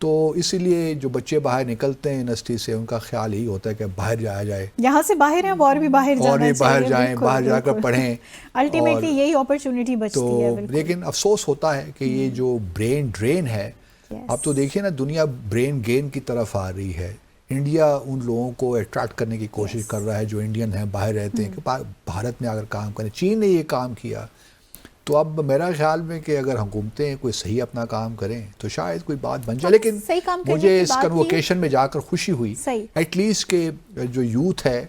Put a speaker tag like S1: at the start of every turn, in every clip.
S1: تو اسی لیے جو بچے باہر نکلتے ہیں یونیورسٹی سے ان کا خیال یہی ہوتا ہے کہ باہر جایا جائے,
S2: یہاں سے باہر ہیں اور بھی باہر جانا
S1: اور بھی باہر
S2: چاہیے,
S1: جائیں, باہر جا کر پڑھیں.
S2: الٹیمیٹلی یہی اپرچونٹی بچتی ہے.
S1: تو لیکن افسوس ہوتا ہے کہ یہ جو برین ڈرین ہے, اب تو دیکھیے نا دنیا برین گین کی طرف آ رہی ہے. انڈیا ان لوگوں کو اٹریکٹ کرنے کی کوشش کر رہا ہے جو انڈین ہیں, باہر رہتے ہیں, کہ بھارت میں اگر کام کریں. چین نے یہ کام کیا. تو اب میرا خیال میں کہ اگر حکومتیں کوئی صحیح اپنا کام کریں تو شاید کوئی بات بن جائے. لیکن مجھے اس کنووکیشن میں جا کر خوشی ہوئی ایٹ لیسٹ کہ جو یوتھ ہے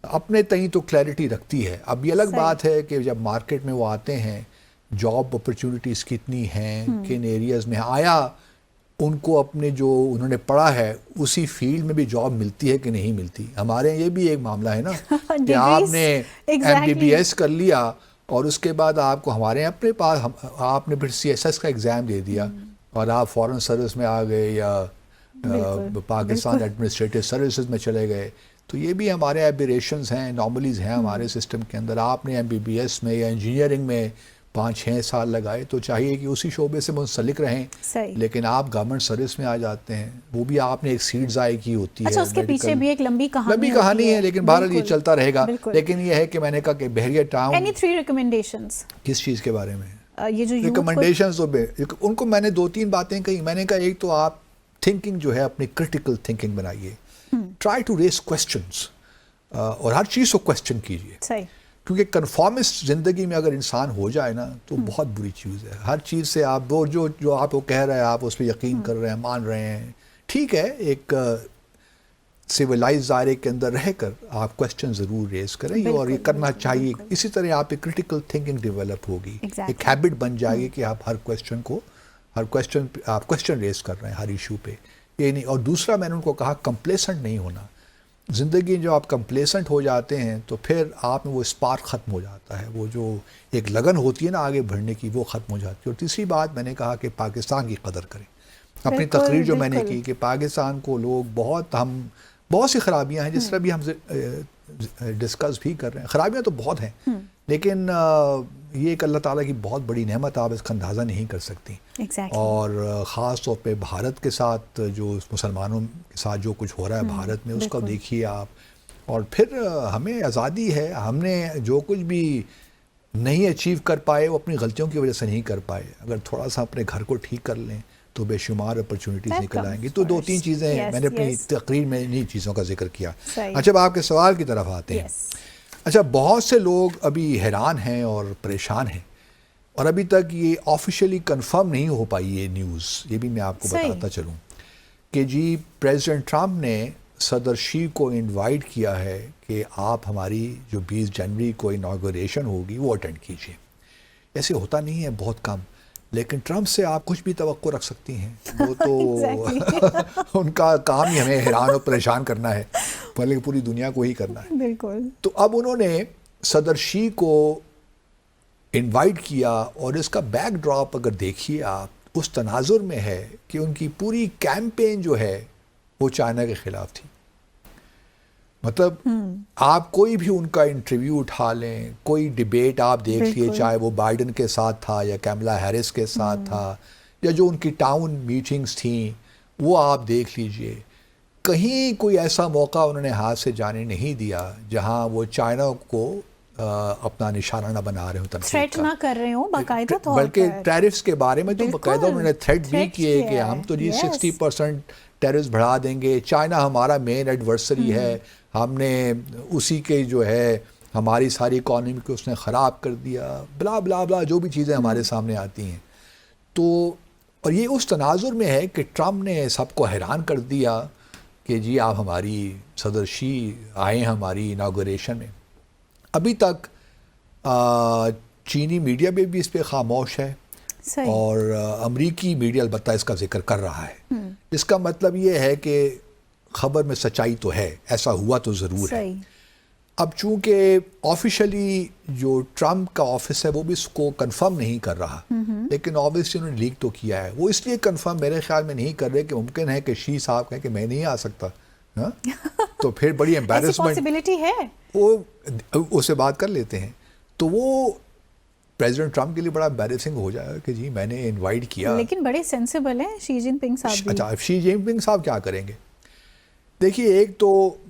S1: اپنے تئیں تو کلیئرٹی رکھتی ہے. اب یہ الگ بات ہے کہ جب مارکیٹ میں وہ آتے ہیں, جاب اپرچونٹیز کتنی ہیں, کن ایریاز میں, آیا ان کو اپنے جو انہوں نے پڑھا ہے اسی فیلڈ میں بھی جاب ملتی ہے کہ نہیں ملتی. ہمارے یہ بھی ایک معاملہ ہے نا کہ آپ نے MBBS کر لیا اور اس کے بعد آپ کو ہمارے اپنے پاس آپ نے پھر CSS کا ایگزام دے دیا اور آپ فورن سروس میں آ گئے یا پاکستان ایڈمنسٹریٹو سروسز میں چلے گئے. تو یہ بھی ہمارے ایبریشنز ہیں, نارملیز ہیں ہمارے سسٹم کے اندر. آپ نے MBBS میں یا انجینئرنگ میں 5-6 سال لگائے تو چاہیے کہ اسی شعبے سے منسلک رہیں. لیکن آپ گورنمنٹ سروس میں آ جاتے ہیں, وہ بھی آپ نے ایک سیٹ ضائع کی ہوتی ہے.
S2: اچھا, اس کے پیچھے بھی ایک لمبی
S1: کہانی ہے, لیکن بہرحال یہ چلتا رہے گا. لیکن یہ ہے کہ میں نے کہا کہ بحریہ ٹاؤن
S2: any 3 recommendations
S1: کس چیز کے بارے میں,
S2: یہ جو
S1: ریکمنڈیشنز ان کو میں نے 2-3 باتیں کہی. میں نے کہا ایک تو آپ تھنکنگ جو ہے اپنی کرٹیکل تھنکنگ بنائیے, ٹرائی ٹو ریز کویسچنز, اور ہر چیز کو کویسچن کیجیے. کیونکہ کنفارمسٹ زندگی میں اگر انسان ہو جائے نا تو بہت بری چیز ہے. ہر چیز سے آپ جو آپ کو کہہ رہے ہیں آپ اس پہ یقین کر رہے ہیں, مان رہے ہیں. ٹھیک ہے, ایک سویلائز دائرے کے اندر رہ کر آپ کویسچن ضرور ریز کریں, اور یہ کرنا چاہیے. اسی طرح آپ کی کرٹیکل تھنکنگ ڈیولپ ہوگی, ایک ہیبٹ بن جائے گی کہ آپ ہر کویسچن ریز کر رہے ہیں ہر ایشو پہ. یہ نہیں. اور دوسرا میں نے ان کو کہا کمپلیسنٹ نہیں ہونا. زندگی جو آپ کمپلیسنٹ ہو جاتے ہیں تو پھر آپ میں وہ اسپارک ختم ہو جاتا ہے, وہ جو ایک لگن ہوتی ہے نا آگے بڑھنے کی وہ ختم ہو جاتی ہے. اور تیسری بات میں نے کہا کہ پاکستان کی قدر کریں. اپنی تقریر جو میں نے کی کہ پاکستان کو لوگ بہت سی خرابیاں ہیں, جس طرح بھی ہم ڈسکس بھی کر رہے ہیں, خرابیاں تو بہت ہیں, لیکن یہ ایک اللہ تعالیٰ کی بہت بڑی نعمت, آپ اس کا اندازہ نہیں کر سکتی. اور خاص طور پہ بھارت کے ساتھ جو مسلمانوں کے ساتھ جو کچھ ہو رہا ہے بھارت میں, اس کو دیکھیے آپ. اور پھر ہمیں آزادی ہے, ہم نے جو کچھ بھی نہیں اچیو کر پائے وہ اپنی غلطیوں کی وجہ سے نہیں کر پائے. اگر تھوڑا سا اپنے گھر کو ٹھیک کر لیں تو بے شمار اپرچونیٹیز نکل آئیں گی. تو 2-3 چیزیں میں نے اپنی تقریر میں انہی چیزوں کا ذکر کیا. اچھا, اب آپ کے سوال کی طرف آتے ہیں. اچھا, بہت سے لوگ ابھی حیران ہیں اور پریشان ہیں, اور ابھی تک یہ آفیشیلی کنفرم نہیں ہو پائی یہ نیوز. یہ بھی میں آپ کو بتاتا چلوں کہ جی پریزیڈنٹ ٹرمپ نے صدر شی کو انوائٹ کیا ہے کہ آپ ہماری جو 20 جنوری کو اناگوریشن ہوگی وہ اٹینڈ کیجیے. ایسے ہوتا نہیں ہے, بہت کم. لیکن ٹرمپ سے آپ کچھ بھی توقع رکھ سکتی ہیں, وہ تو ان کا کام ہی ہمیں حیران اور پریشان کرنا ہے, بلکہ پوری دنیا کو ہی کرنا ہے.
S2: بالکل.
S1: تو اب انہوں نے صدر شی کو انوائٹ کیا, اور اس کا بیک ڈراپ اگر دیکھیے آپ اس تناظر میں ہے کہ ان کی پوری کیمپین جو ہے وہ چائنا کے خلاف تھی. مطلب آپ کوئی بھی ان کا انٹرویو اٹھا لیں, کوئی ڈیبیٹ آپ دیکھ لیے, چاہے وہ بائیڈن کے ساتھ تھا یا کیملا ہیرس کے ساتھ تھا, یا جو ان کی ٹاؤن میٹنگز تھیں وہ آپ دیکھ لیجئے, کہیں کوئی ایسا موقع انہوں نے ہاتھ سے جانے نہیں دیا جہاں وہ چائنا کو اپنا نشانہ نہ بنا رہے ہوں,
S2: تھریٹ نہ کر رہے ہوں باقاعدہ طور پر.
S1: بلکہ ٹیرفس کے بارے میں تو باقاعدہ انہوں نے تھریٹ بھی کیے کہ ہم تو جی 60% ٹیرفس بڑھا دیں گے, چائنا ہمارا مین ایڈورسری ہے, ہم نے اسی کے جو ہے ہماری ساری اکانومی کو اس نے خراب کر دیا, بلا بلا بلا جو بھی چیزیں ہمارے سامنے آتی ہیں. تو اور یہ اس تناظر میں ہے کہ ٹرمپ نے سب کو حیران کر دیا کہ جی آپ ہماری صدر شی آئے ہماری اناگوریشن میں. ابھی تک چینی میڈیا بھی اس پہ خاموش ہے, اور امریکی میڈیا البتہ اس کا ذکر کر رہا ہے. اس کا مطلب یہ ہے کہ خبر میں سچائی تو ہے, ایسا ہوا تو ضرور ہے. اب چونکہ آفیشلی جو ٹرمپ کا آفس ہے وہ بھی اس کو کنفرم نہیں کر رہا, لیکن آبویسلی انہوں نے لیک تو کیا ہے. وہ اس لیے کنفرم میرے خیال میں نہیں کر رہے کہ ممکن ہے کہ شی صاحب کہیں کہ میں نہیں آ سکتا, تو پھر بڑی امبیرسمنٹ
S2: ہے,
S1: وہ اس سے بات کر لیتے ہیں. تو وہ پریزیڈنٹ ٹرمپ کے لیے بڑا امبیرسنگ ہو جائے گا کہ جی میں نے انوائٹ کیا.
S2: لیکن بڑے سینسیبل ہیں شی جن پنگ صاحب بھی.
S1: اچھا شی جن پنگ صاحب کیا کریں گے؟ دیکھیے ایک تو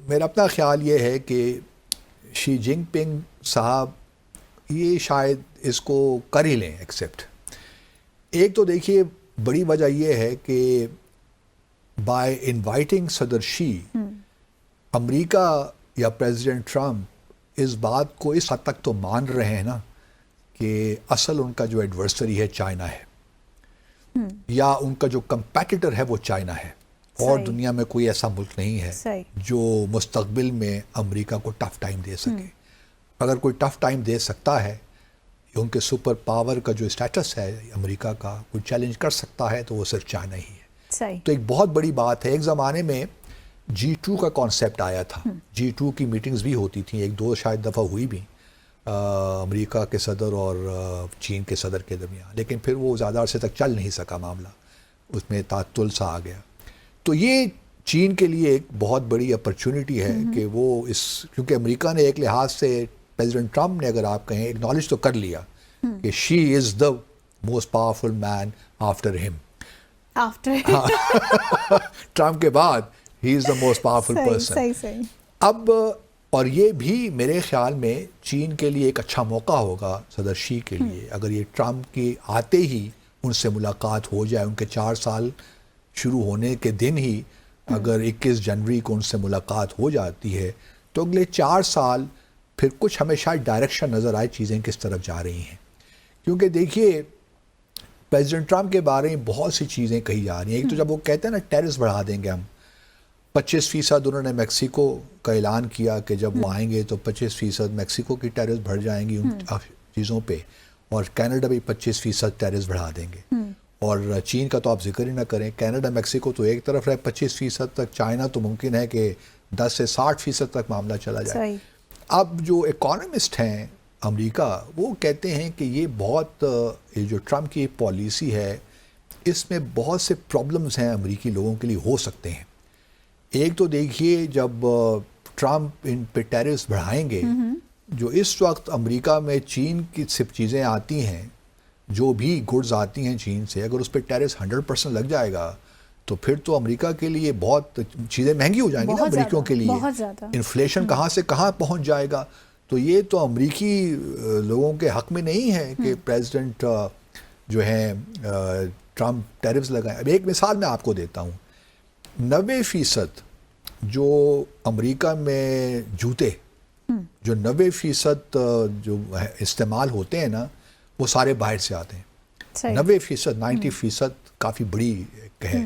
S1: میرا اپنا خیال یہ ہے کہ شی جن پنگ صاحب یہ شاید اس کو کر ہی لیں ایکسیپٹ. ایک تو دیکھیے بڑی وجہ یہ ہے کہ بائی انوائٹنگ صدر شی امریکہ یا پریزیڈنٹ ٹرمپ اس بات کو اس حد تک تو مان رہے ہیں نا کہ اصل ان کا جو ایڈورسری ہے چائنا ہے یا ان کا جو کمپیٹیٹر ہے وہ چائنا ہے اور دنیا میں کوئی ایسا ملک نہیں ہے جو مستقبل میں امریکہ کو ٹف ٹائم دے سکے. اگر کوئی ٹف ٹائم دے سکتا ہے ان کے سپر پاور کا جو اسٹیٹس ہے امریکہ کا کوئی چیلنج کر سکتا ہے تو وہ صرف چائنا ہی ہے. تو ایک بہت بڑی بات ہے. ایک زمانے میں G2 کا کانسیپٹ آیا تھا. G2 کی میٹنگز بھی ہوتی تھیں, ایک دو شاید دفعہ ہوئی بھی امریکہ کے صدر اور چین کے صدر کے درمیان, لیکن پھر وہ زیادہ عرصے تک چل نہیں سکا معاملہ, اس میں تعطل سا آ گیا. تو یہ چین کے لیے ایک بہت بڑی اپرچونٹی ہے کہ وہ اس, کیونکہ امریکہ نے ایک لحاظ سے پریزیڈنٹ ٹرمپ نے اگر آپ کہیں ایکنالج تو کر لیا کہ she is the most powerful man after him, Trump کے بعد he is the most powerful person. اب اور یہ بھی میرے خیال میں چین کے لیے ایک اچھا موقع ہوگا صدر شی کے لیے, اگر یہ ٹرمپ کے آتے ہی ان سے ملاقات ہو جائے, ان کے 4 سال شروع ہونے کے دن ہی اگر 21 جنوری کو ان سے ملاقات ہو جاتی ہے تو اگلے 4 سال پھر کچھ ہمیں شاید ڈائریکشن نظر آئے چیزیں کس طرف جا رہی ہیں. کیونکہ دیکھیے پریزیڈنٹ ٹرمپ کے بارے میں بہت سی چیزیں کہی جا رہی ہیں. ایک تو جب وہ کہتے ہیں نا ٹیرس بڑھا دیں گے ہم, 25% انہوں نے میکسیکو کا اعلان کیا کہ جب وہ آئیں گے تو 25% میکسیکو کی ٹیرس بڑھ جائیں گی ان چیزوں پہ, اور کینیڈا بھی 25% ٹیرس بڑھا دیں گے. اور چین کا تو آپ ذکر ہی نہ کریں, کینیڈا میکسیکو تو ایک طرف رہے 25% تک, چائنا تو ممکن ہے کہ 10 سے 60% تک معاملہ چلا جائے. اب جو اکانومسٹ ہیں امریکہ وہ کہتے ہیں کہ یہ بہت جو ٹرمپ کی پالیسی ہے اس میں بہت سے پرابلمز ہیں امریکی لوگوں کے لیے ہو سکتے ہیں. ایک تو دیکھیے جب ٹرمپ ان پہ ٹیرس بڑھائیں گے, جو اس وقت امریکہ میں چین کی صرف چیزیں آتی ہیں, جو بھی گڈز آتی ہیں چین سے, اگر اس پہ ٹیرس 100% لگ جائے گا تو پھر تو امریکہ کے لیے بہت چیزیں مہنگی ہو جائیں گی نا امریکیوں کے لیے. انفلیشن کہاں سے کہاں پہنچ جائے گا. تو یہ تو امریکی لوگوں کے حق میں نہیں ہے کہ پریزیڈنٹ جو ہیں ٹرمپ ٹیرفز لگائیں. اب ایک مثال میں آپ کو دیتا ہوں, 90% جو امریکہ میں جوتے جو 90% جو استعمال ہوتے ہیں نا وہ سارے باہر سے آتے ہیں. 90% کافی بڑی ہے.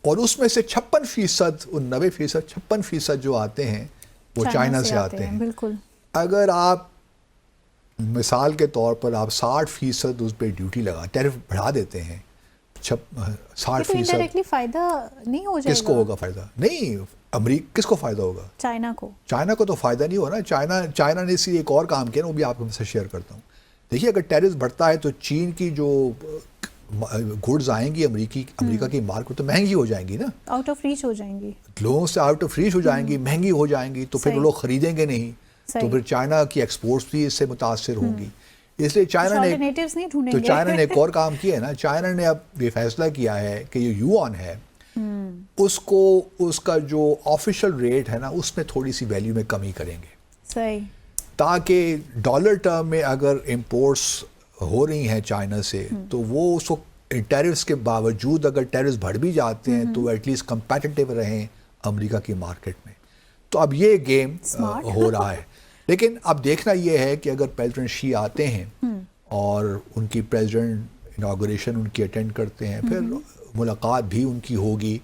S1: اور اس میں سے 56% ان 90% 56% جو آتے ہیں وہ چائنا سے آتے ہیں. اگر آپ مثال کے طور پر آپ 60% اس پہ ڈیوٹی لگا, ٹیرف بڑھا دیتے ہیں 60%,
S2: فائدہ نہیں ہو جائے گا.
S1: کس کو ہوگا فائدہ؟ نہیں, امریکہ کس کو فائدہ ہوگا؟ چائنا کو تو فائدہ نہیں ہوگا نا. چائنا نے اسی ایک اور کام کیا نا, وہ بھی آپ کو میں سے شیئر کرتا ہوں. دیکھیے اگر ٹیرس بڑھتا ہے تو چین کی جو گڈز آئیں گی امریکہ کی مارکیٹ تو مہنگی ہو جائیں گی نا,
S2: آؤٹ آف ریچ ہو جائیں گی,
S1: لوگوں سے آؤٹ آف ریچ ہو جائیں گی, مہنگی ہو جائیں گی, تو پھر لوگ خریدیں گے نہیں, تو پھر چائنا کی ایکسپورٹس بھی اس سے متاثر ہوں گی. اس لیے چائنا نے ایک اور کام کیا ہے نا, چائنا نے اب یہ فیصلہ کیا ہے کہ یہ یوان ہے اس کو اس کا جو آفیشیل ریٹ ہے نا اس میں تھوڑی سی ویلیو میں کمی کریں گے, تاکہ ڈالر ٹرم میں اگر امپورٹس ہو رہی ہیں چائنا سے تو وہ اس کو ٹیرفس کے باوجود اگر ٹیرفس بڑھ بھی جاتے ہیں تو ایٹ لیسٹ کمپیٹیٹیو رہیں امریکہ کی مارکیٹ میں. تو اب یہ گیم ہو رہا ہے. لیکن اب دیکھنا یہ ہے کہ اگر پریزیڈنٹ شی آتے ہیں اور ان کی پریزیڈنٹ اناگوریشن ان کی اٹینڈ کرتے ہیں, پھر ملاقات بھی ان کی ہوگی.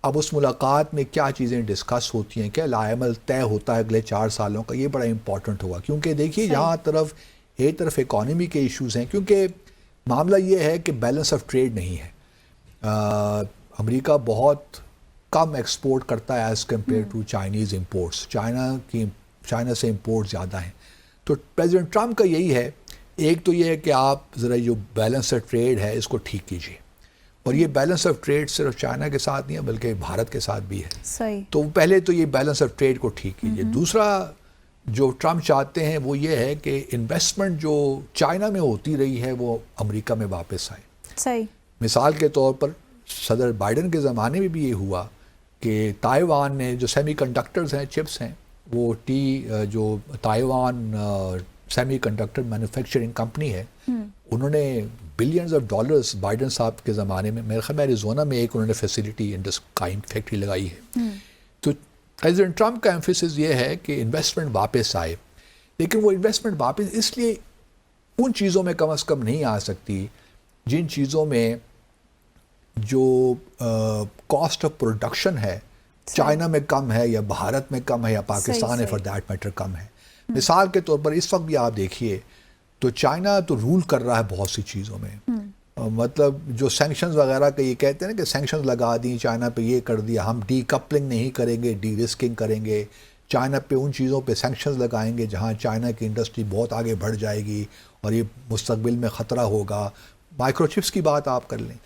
S1: اب اس ملاقات میں کیا چیزیں ڈسکس ہوتی ہیں, کیا لائحہ عمل طے ہوتا ہے اگلے 4 سالوں کا, یہ بڑا امپورٹنٹ ہوگا. کیونکہ دیکھیے یہاں ایک طرف اکانومی کے ایشوز ہیں, کیونکہ معاملہ یہ ہے کہ بیلنس آف ٹریڈ نہیں ہے. امریکہ بہت کم ایکسپورٹ کرتا ہے as compared to Chinese imports. China سے امپورٹ زیادہ ہیں. تو پریزیڈنٹ ٹرمپ کا یہی ہے, ایک تو یہ ہے کہ آپ ذرا جو بیلنس آف ٹریڈ ہے اس کو ٹھیک کیجیے, اور یہ بیلنس آف ٹریڈ صرف چائنا کے ساتھ نہیں ہے بلکہ بھارت کے ساتھ بھی ہے. تو پہلے تو یہ بیلنس آف ٹریڈ کو ٹھیک کیجیے. دوسرا جو ٹرمپ چاہتے ہیں وہ یہ ہے کہ انویسٹمنٹ جو چائنا میں ہوتی رہی ہے وہ امریکہ میں واپس آئے.
S2: صحیح.
S1: مثال کے طور پر صدر بائیڈن کے زمانے میں بھی یہ ہوا کہ تائیوان نے جو سیمی کنڈکٹرز ہیں, چپس ہیں, وہ جو Taiwan semi conductor manufacturing company ہے, انہوں نے بلینز آف ڈالرز بائیڈن صاحب کے زمانے میں, میرے خیال میں ایریزونا میں ایک انہوں نے فیسلٹی قائم فیکٹری لگائی ہے. تو پریزیڈنٹ ٹرمپ کا ایمفیسس یہ ہے کہ انویسٹمنٹ واپس آئے, لیکن وہ انویسٹمنٹ واپس اس لیے ان چیزوں میں کم از کم نہیں آ سکتی جن چیزوں میں جو کاسٹ آف پروڈکشن ہے چائنا میں کم ہے یا بھارت میں کم ہے یا پاکستان میں فار دیٹ میٹر کم ہے. مثال کے طور پر اس وقت بھی آپ دیکھیے تو چائنا تو رول کر رہا ہے بہت سی چیزوں میں, مطلب جو سینکشنز وغیرہ کے یہ کہتے ہیں نا کہ سینکشنز لگا دیں چائنا پہ, یہ کر دیا, ہم ڈی کپلنگ نہیں کریں گے, ڈی رسکنگ کریں گے, چائنا پہ ان چیزوں پہ سینکشنز لگائیں گے جہاں چائنا کی انڈسٹری بہت آگے بڑھ جائے گی اور یہ مستقبل میں خطرہ ہوگا. مائکرو چپس کی بات آپ کر لیں.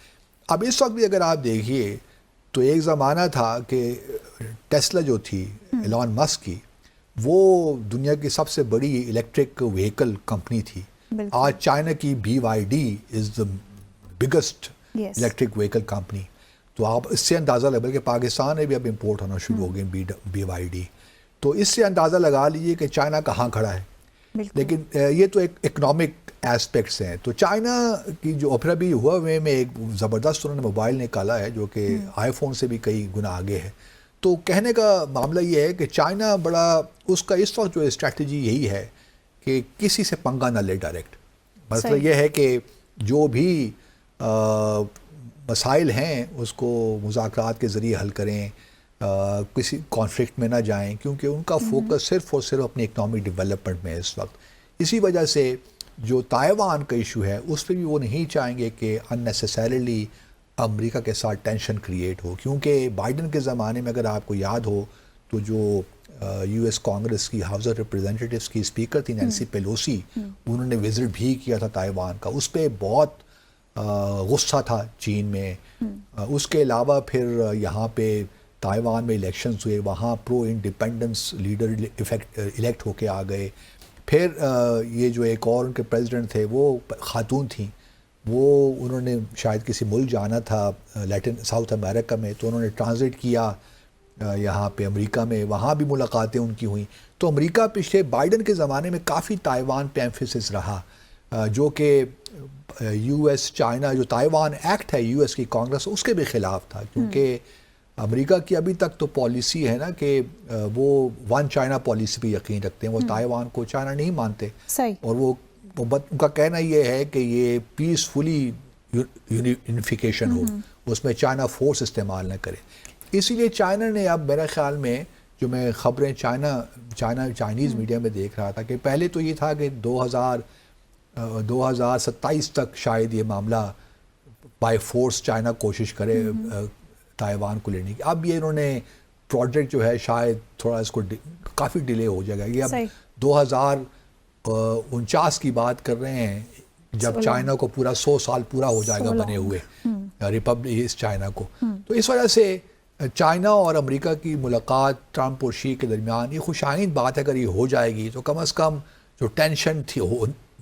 S1: اب اس وقت بھی اگر آپ دیکھیے تو ایک زمانہ تھا کہ ٹیسلا جو تھی ایلان مسک کی, وہ دنیا کی سب سے بڑی الیکٹرک وہیکل کمپنی تھی. آج چائنا کی BYD از دا بگسٹ الیکٹرک وہیکل کمپنی. تو آپ اس سے اندازہ لگا کہ پاکستان میں بھی اب امپورٹ ہونا شروع ہو گئے BYD. تو اس سے اندازہ لگا لیجیے کہ چائنا کہاں کھڑا ہے. لیکن یہ تو ایک اکنامک ایسپیکٹس ہیں. تو چائنا کی جو اوپرا بھی ہوا ہوئے میں ایک زبردست انہوں نے موبائل نکالا ہے جو کہ آئی فون سے بھی کئی گنا آگے ہے. تو کہنے کا معاملہ یہ ہے کہ چائنا بڑا اس کا اس وقت جو اسٹریٹجی یہی ہے کہ کسی سے پنگا نہ لے ڈائریکٹ. مطلب یہ ہے کہ جو بھی مسائل ہیں اس کو مذاکرات کے ذریعے حل کریں, کسی کانفلکٹ میں نہ جائیں, کیونکہ ان کا فوکس صرف اور صرف اپنی اکنامک ڈیولپمنٹ میں ہے اس وقت. اسی وجہ سے جو تائیوان کا ایشو ہے اس پہ بھی وہ نہیں چاہیں گے کہ اننیسیسریلی امریکہ کے ساتھ ٹینشن کریٹ ہو, کیونکہ بائیڈن کے زمانے میں اگر آپ کو یاد ہو تو جو US کانگریس کی ہاؤس آف ریپریزنٹیٹیوز کی اسپیکر تھی نینسی پیلوسی, انہوں نے وزٹ بھی کیا تھا تائیوان کا. اس پہ بہت غصہ تھا چین میں. اس کے علاوہ پھر یہاں پہ تائیوان میں الیکشنز ہوئے, وہاں پرو انڈیپینڈنس لیڈر الیکٹ ہو کے آ گئے. پھر یہ جو ایک اور ان کے پریزیڈنٹ تھے وہ خاتون تھیں, وہ انہوں نے شاید کسی ملک جانا تھا لیٹن ساؤتھ امریکہ میں, تو انہوں نے ٹرانزٹ کیا یہاں پہ امریکہ میں, وہاں بھی ملاقاتیں ان کی ہوئیں. تو امریکہ پچھلے بائیڈن کے زمانے میں کافی تائیوان پہ ایمفیسس رہا, جو کہ US چائنا جو تائیوان ایکٹ ہے US کی کانگریس اس کے بھی خلاف تھا, کیونکہ امریکہ کی ابھی تک تو پالیسی ہے نا کہ وہ ون چائنا پالیسی پہ یقین رکھتے ہیں, وہ تائیوان کو چائنا نہیں مانتے. اور وہ ان کا کہنا یہ ہے کہ یہ پیسفلی یونیفیکیشن ہو, اس میں چائنا فورس استعمال نہ کرے. اسی لیے چائنا نے اب میرے خیال میں جو میں خبریں چائنیز میڈیا میں دیکھ رہا تھا کہ پہلے تو یہ تھا کہ 2027 تک شاید یہ معاملہ بائی فورس چائنا کوشش کرے تائیوان کو لینے کی. اب یہ انہوں نے پروجیکٹ جو ہے شاید تھوڑا اس کو کافی ڈیلے ہو جائے گا. یہ اب 2049 کی بات کر رہے ہیں جب چائنا کو پورا 100 سال پورا ہو جائے گا بنے ہوئے ریپبلک اس چائنا کو. تو اس وجہ سے چائنا اور امریکہ کی ملاقات ٹرمپ اور شی کے درمیان یہ خوش آئند بات ہے. اگر یہ ہو جائے گی تو کم از کم جو ٹینشن تھی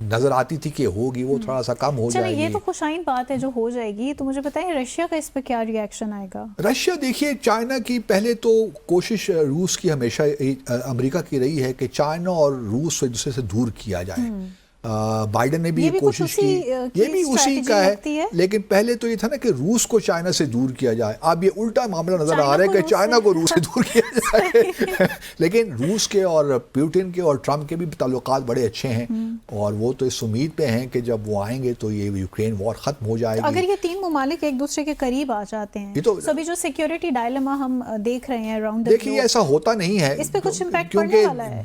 S1: نظر آتی تھی کہ ہوگی وہ تھوڑا سا کم ہو جائے گی.
S2: یہ تو خوش آئند بات ہے جو ہو جائے گی. تو مجھے بتائیں رشیا کا اس پہ کیا ری ایکشن آئے گا؟
S1: رشیا دیکھیے چائنا کی پہلے تو کوشش روس کی ہمیشہ امریکہ کی رہی ہے کہ چائنا اور روس کو ایک دوسرے سے دور کیا جائے. بائیڈن نے بھی یہ کوشش کی, یہ بھی اسی کا ہے, لیکن پہلے تو یہ تھا نا کہ روس کو چائنا سے دور کیا جائے. اب یہ الٹا معاملہ نظر آ رہا ہے کہ چائنا کو روس سے دور کیا جائے. لیکن روس کے اور پیوٹن کے اور ٹرمپ کے بھی تعلقات بڑے اچھے ہیں, اور وہ تو اس امید پہ ہیں کہ جب وہ آئیں گے تو یہ یوکرین وار ختم ہو جائے گی.
S2: اگر یہ تین ممالک ایک دوسرے کے قریب آ جاتے ہیں تو ابھی جو سیکیورٹی ڈائلما ہم دیکھ رہے ہیں اراؤنڈ
S1: دیکھیے ایسا ہوتا نہیں ہے,
S2: اس پہ کچھ امپیکٹ پڑنے والا ہے.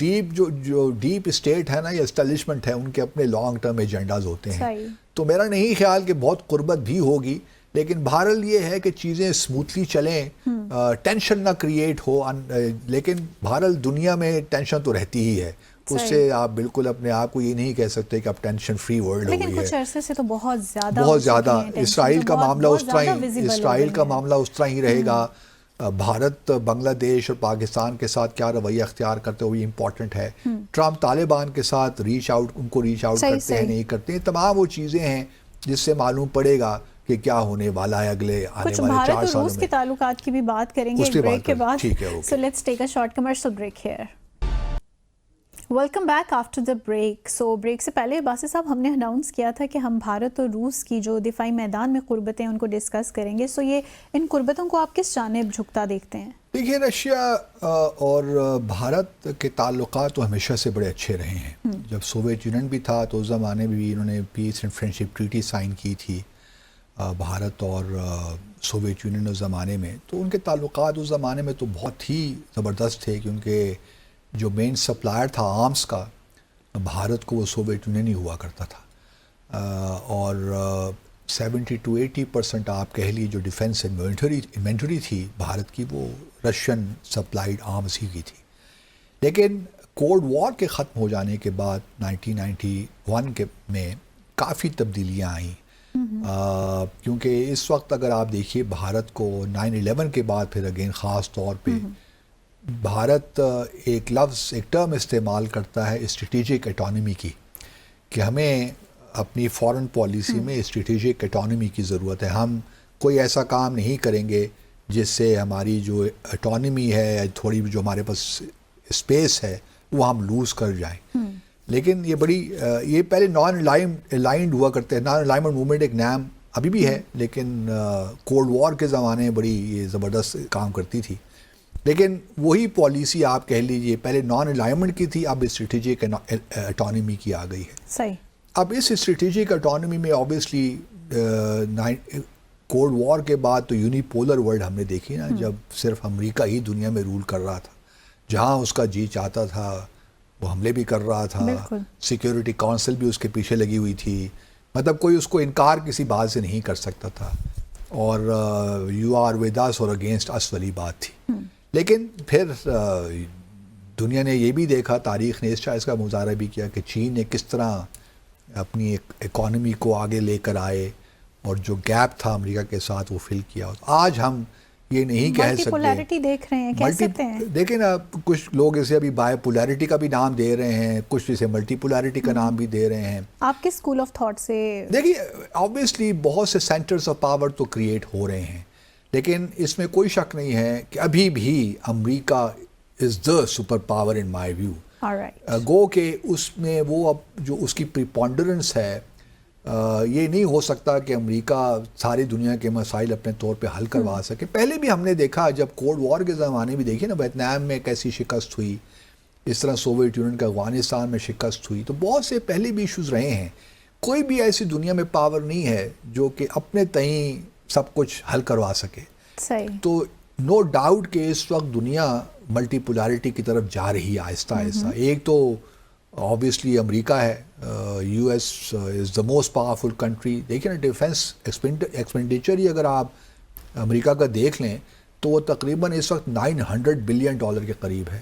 S1: جو ڈیپ اسٹیٹ ہے نا یا اسٹیبلشمنٹ ہے ان کے اپنے لانگ ٹرم ایجنڈاز ہوتے ہیں. تو میرا نہیں خیال کہ بہت قربت بھی ہوگی, لیکن بہرحال یہ ہے کہ چیزیں اسموتھلی چلیں, ٹینشن نہ کریٹ ہو. لیکن بہرحال دنیا میں ٹینشن تو رہتی ہی ہے, اس سے آپ بالکل اپنے آپ کو یہ نہیں کہہ سکتے کہ اب ٹینشن فری ورلڈ ہو گئی ہے.
S2: لیکن کچھ عرصے سے تو بہت زیادہ
S1: اسرائیل کا معاملہ اس طرح ہی رہے گا. بھارت بنگلہ دیش اور پاکستان کے ساتھ کیا رویہ اختیار کرتے ہیں وہ امپورٹنٹ ہے. ٹرمپ طالبان کے ساتھ ان کو ریچ آؤٹ کرتے ہیں نہیں کرتے ہیں, تمام وہ چیزیں ہیں جس سے معلوم پڑے گا کہ کیا ہونے والا ہے آنے والے 4 سالوں میں.
S2: کچھ بھارت اور روس کے تعلقات کی بھی بات کریں گے ایک بریک کے بعد. So let's take a short commercial break here. Welcome back after the break. So break سے پہلے باسط صاحب ہم نے اناؤنس کیا تھا کہ ہم بھارت اور روس کی جو دفاعی میدان میں قربتیں ان کو ڈسکس کریں گے. سو یہ ان قربتوں کو آپ کس جانب جھکتا دیکھتے ہیں؟
S1: دیکھیے رشیا اور بھارت کے تعلقات تو ہمیشہ سے بڑے اچھے رہے ہیں. جب سوویت یونین بھی تھا تو اس زمانے میں بھی انہوں نے peace and friendship treaty sign کی تھی بھارت اور سوویت یونین اس زمانے میں. تو ان کے تعلقات اس زمانے میں تو بہت ہی زبردست تھے کہ ان کے جو مین سپلائر تھا آرمز کا بھارت کو وہ سوویت یونین ہی ہوا کرتا تھا. اور 70-80% آپ کہہ لیے جو ڈیفنس انوینٹری تھی بھارت کی وہ رشین سپلائیڈ آرمز ہی کی تھی. لیکن کولڈ وار کے ختم ہو جانے کے بعد 1991 میں کافی تبدیلیاں آئیں. کیونکہ اس وقت اگر آپ دیکھیے بھارت کو 9/11 کے بعد پھر اگین خاص طور پہ بھارت ایک ٹرم استعمال کرتا ہے اسٹریٹجک اٹانومی کی, کہ ہمیں اپنی فارن پالیسی میں اسٹریٹجک اٹانومی کی ضرورت ہے. ہم کوئی ایسا کام نہیں کریں گے جس سے ہماری جو اٹانومی ہے تھوڑی جو ہمارے پاس اسپیس ہے وہ ہم لوز کر جائیں. لیکن یہ پہلے نان الائنڈ ہوا کرتے ہیں. نان الائنمنٹ موومنٹ ایک نام ابھی بھی ہے لیکن کولڈ وار کے زمانے میں بڑی یہ زبردست کام کرتی تھی. لیکن وہی پالیسی آپ کہہ لیجئے پہلے نان الائنمنٹ کی تھی, اب اسٹریٹجک اٹانومی کی آ گئی ہے.
S2: صحیح.
S1: اب اس اسٹریٹجک اٹانومی میں آبویسلی کولڈ وار کے بعد تو یونیپولر ورلڈ ہم نے دیکھی نا, جب صرف امریکہ ہی دنیا میں رول کر رہا تھا. جہاں اس کا جی چاہتا تھا وہ حملے بھی کر رہا تھا, سیکیورٹی کونسل بھی اس کے پیچھے لگی ہوئی تھی. مطلب کوئی اس کو انکار کسی بات سے نہیں کر سکتا تھا, اور یو آر ود اس اور اگینسٹ اس والی بات تھی. لیکن پھر دنیا نے یہ بھی دیکھا, تاریخ نے اس کا مظاہرہ بھی کیا کہ چین نے کس طرح اپنی اکانومی کو آگے لے کر آئے اور جو گیپ تھا امریکہ کے ساتھ وہ فل کیا. آج ہم یہ نہیں کہہ سکتے.
S2: ملٹی پولیرٹی دیکھ رہے ہیں, کہہ سکتے ہیں.
S1: دیکھیں نا, کچھ لوگ اسے ابھی بائی پولیرٹی کا بھی نام دے رہے ہیں, کچھ اسے ملٹی پولیرٹی کا نام بھی دے رہے ہیں.
S2: آپ کس اسکول آف تھاٹ سے؟
S1: دیکھیے آبویسلی بہت سے سینٹرز آف پاور تو کریٹ ہو رہے ہیں, لیکن اس میں کوئی شک نہیں ہے کہ ابھی بھی America is the super power in my view. گو کہ اس میں وہ اب جو اس کی پریپونڈرنس ہے, یہ نہیں ہو سکتا کہ امریکہ ساری دنیا کے مسائل اپنے طور پہ حل کروا سکے. پہلے بھی ہم نے دیکھا, جب کولڈ وار کے زمانے بھی دیکھیے نا ویتنام میں کیسی شکست ہوئی, اس طرح سوویت یونین کا افغانستان میں شکست ہوئی. تو بہت سے پہلے بھی ایشوز رہے ہیں. کوئی بھی ایسی دنیا میں پاور نہیں ہے جو کہ اپنے تئیں سب کچھ حل کروا سکے.
S2: صحیح.
S1: تو نو ڈاؤٹ کہ اس وقت دنیا ملٹی پولیرٹی کی طرف جا رہی ہے آہستہ آہستہ. ایک تو آبویسلی امریکہ ہے, U S is the most powerful country. دیکھیں نا ڈیفنس ایکسپینڈیچر ہی اگر آپ امریکہ کا دیکھ لیں تو وہ تقریباً اس وقت $900 بلین کے قریب ہے.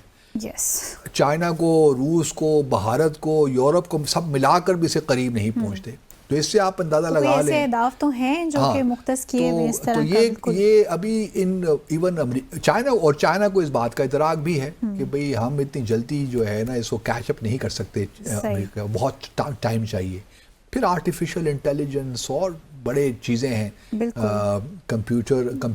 S1: چائنا کو, روس کو, بھارت کو, یورپ کو سب ملا کر بھی اسے قریب نہیں پہنچتے. تو اس سے آپ اندازہ لگا لیں.
S2: اہداف تو ہیں جو کہ مختص کیے ہوئے اس طرح کا.
S1: یہ ابھی ایون چائنا کو اس بات کا ادراک بھی ہے کہ بھئی ہم اتنی جلدی جو ہے نا اس کو کیچ اپ نہیں کر سکتے امریکہ, بہت ٹائم چاہیے. پھر آرٹیفیشل انٹیلیجنس اور بڑے چیزیں ہیں, کمپیوٹنگ,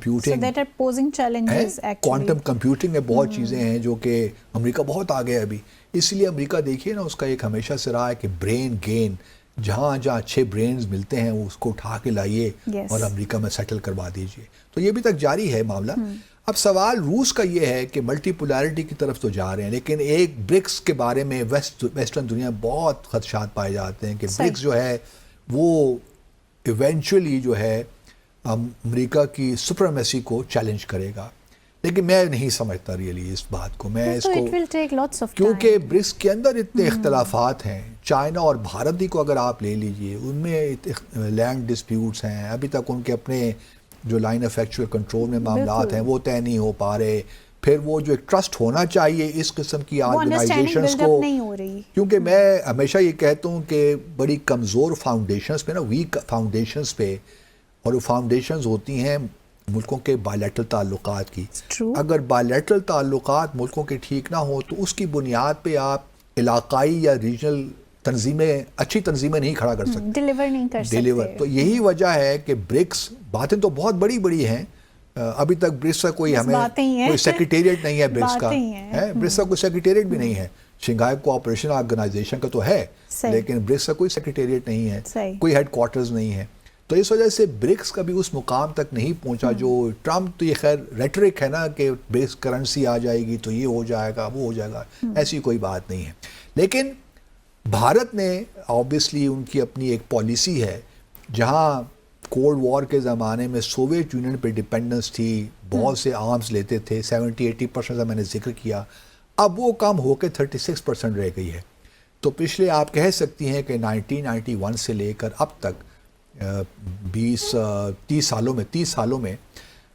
S1: کوانٹم کمپیوٹنگ میں بہت چیزیں ہیں جو کہ امریکہ بہت آگے ہے ابھی. اس لیے امریکہ دیکھیے نا اس کا ایک ہمیشہ سے رہا ہے کہ برین گین, جہاں اچھے برینز ملتے ہیں اس کو اٹھا کے لائیے اور امریکہ میں سیٹل کروا دیجئے. تو یہ بھی تک جاری ہے معاملہ. اب سوال روس کا یہ ہے کہ ملٹی پولیرٹی کی طرف تو جا رہے ہیں, لیکن ایک برکس کے بارے میں ویسٹرن دنیا بہت خدشات پائے جاتے ہیں کہ برکس جو ہے وہ ایونچولی جو ہے امریکہ کی سپریمیسی کو چیلنج کرے گا. لیکن میں نہیں سمجھتا ریئلی اس بات کو. میں اس کو, کیونکہ برکس کے اندر اتنے اختلافات ہیں. چائنا اور بھارت ہی کو اگر آپ لے لیجئے, ان میں لینڈ ڈسپیوٹس ہیں, ابھی تک ان کے اپنے جو لائن آف ایکچوئل کنٹرول میں معاملات ہیں وہ طے نہیں ہو پا رہے. پھر وہ جو ایک ٹرسٹ ہونا چاہیے اس قسم کی آرگنائزیشنز کو, کیونکہ میں ہمیشہ یہ کہتا ہوں کہ بڑی کمزور فاؤنڈیشنز پہ نا, ویک فاؤنڈیشنز پہ, اور وہ فاؤنڈیشنز ہوتی ہیں ملکوں کے بائیلیٹرل تعلقات کی.
S2: True.
S1: اگر بائیلیٹرل تعلقات ملکوں کے ٹھیک نہ ہو تو اس کی بنیاد پہ آپ علاقائی یا ریجنل تنظیمیں, اچھی تنظیمیں نہیں کھڑا کر سکتے,
S2: ڈیلیور نہیں کر سکتے.
S1: تو یہی وجہ ہے کہ برکس, باتیں تو بہت بڑی بڑی ہیں, ابھی تک برکس کا کوئی ہمیں کوئی سیکریٹریٹ نہیں ہے, برکس کا برکس کا کوئی سیکریٹریٹ بھی نہیں ہے. شنگھائی کوآپریشن آرگنائزیشن کا تو ہے لیکن برکس کا کوئی سیکریٹریٹ نہیں ہے, کوئی ہیڈ کوارٹرز نہیں ہے. تو اس وجہ سے برکس کبھی اس مقام تک نہیں پہنچا جو ٹرمپ, تو یہ خیر ریٹرک ہے نا کہ برکس کرنسی آ جائے گی تو یہ ہو جائے گا وہ ہو جائے گا, ایسی کوئی بات نہیں ہے. لیکن بھارت نے آبویسلی ان کی اپنی ایک پالیسی ہے, جہاں کولڈ وار کے زمانے میں سوویت یونین پہ ڈپینڈنس تھی, بہت سے آرمز لیتے تھے, 70-80% کا میں نے ذکر کیا, اب وہ کم ہو کے 36% رہ گئی ہے. تو پچھلے آپ کہہ سکتی ہیں کہ 1991 سے لے کر اب تک 30 سالوں میں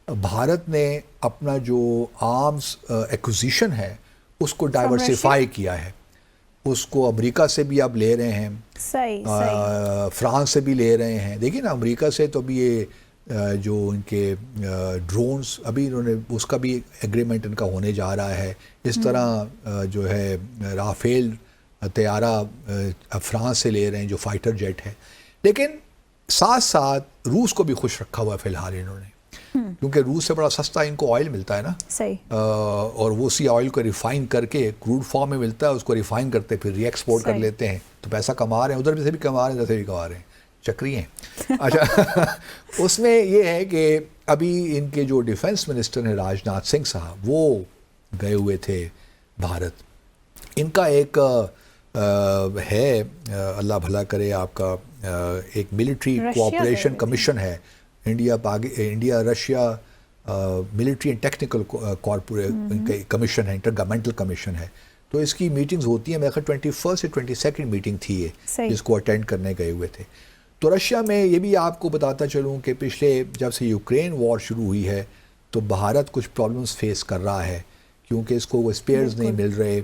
S1: بھارت نے اپنا جو آرمز ایکوزیشن ہے اس کو ڈائیورسیفائی کیا ہے. اس کو امریکہ سے بھی اب لے رہے ہیں, فرانس سے بھی لے رہے ہیں. دیکھیے نا, امریکہ سے تو ابھی یہ جو ان کے ڈرونز, ابھی انہوں نے اس کا بھی ایگریمنٹ ان کا ہونے جا رہا ہے. اس طرح جو ہے رافیل طیارہ فرانس سے لے رہے ہیں جو فائٹر جیٹ ہے. لیکن ساتھ ساتھ روس کو بھی خوش رکھا ہوا ہے فی الحال انہوں نے, کیونکہ روس سے بڑا سستا ان کو آئل ملتا ہے نا, اور وہ اسی آئل کو ریفائن کر کے کروڈ فارم میں ملتا ہے, اس کو ریفائن کرتے پھر ری ایکسپورٹ کر لیتے ہیں, تو پیسہ کما رہے ہیں, ادھر سے بھی کما رہے ہیں, ادھر سے بھی کما رہے ہیں, چکری ہیں. اچھا اس میں یہ ہے کہ ابھی ان کے جو ڈیفنس منسٹر ہیں راجناتھ سنگھ صاحب, وہ گئے ہوئے تھے بھارت. ان کا ایک ہے, اللہ بھلا کرے آپ کا, ایک ملٹری کوآپریشن کمیشن ہے, India Russia military and technical commission ہے, انٹر گورنمنٹل کمیشن ہے. تو اس کی میٹنگز ہوتی ہیں, میرے خیال 21 سے 22 میٹنگ تھی یہ, جس کو اٹینڈ کرنے گئے ہوئے تھے. تو رشیا میں یہ بھی آپ کو بتاتا چلوں کہ پچھلے جب سے یوکرین وار شروع ہوئی ہے تو بھارت کچھ پرابلمز فیس کر رہا ہے, کیونکہ اس کو وہ اسپیئرز نہیں مل رہے,